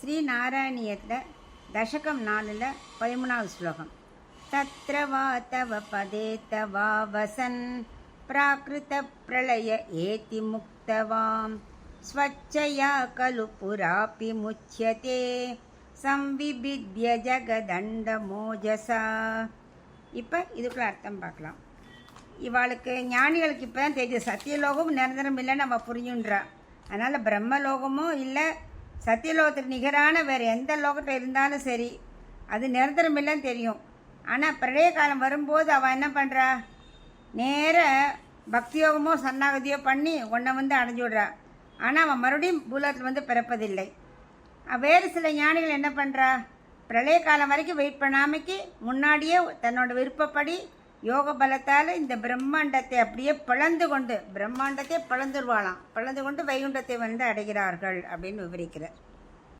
ஸ்ரீநாராயணியத்தில் தசகம் 4ல் 13வது ஸ்லோகம். தத்ர வா தவ பதே தவா வசன் பிராகிருத பிரளய ஏதி முக்தவாம் ஸ்வச்சயா கலு புராபி முச்யதே சம்விபித்ய ஜகதண்ட மோஜசா. இப்போ இதுக்குள்ள அர்த்தம் பார்க்கலாம். இவாளுக்கு ஞானிகளுக்கு இப்போ தான் தெரியுது சத்தியலோகம் நிரந்தரம் இல்லைன்னு நம்ம புரியுன்றா. அதனால் பிரம்மலோகமும் இல்லை, சத்தியலோகத்துக்கு நிகரான வேறு எந்த லோகத்தில் இருந்தாலும் சரி அது நிரந்தரம் இல்லைன்னு தெரியும். ஆனால் பிரளய காலம் வரும்போது அவள் என்ன பண்ணுறா, நேர பக்தியோகமோ சன்னாகதியோ பண்ணி உன்னை அடைஞ்சு விடுறா. ஆனால் அவன் மறுபடியும் பூலத்தில் பிறப்பதில்லை. வேறு சில ஞானிகள் என்ன பண்ணுறா, பிரளய காலம் வரைக்கும் வெயிட் பண்ணாமைக்கு முன்னாடியே தன்னோட விருப்பப்படி யோக பலத்தால் இந்த பிரம்மாண்டத்தை அப்படியே பிளந்து கொண்டு பிளந்துருவாளாம், பிளந்து கொண்டு வைகுண்டத்தை அடைகிறார்கள் அப்படின்னு விவரிக்கிறார்.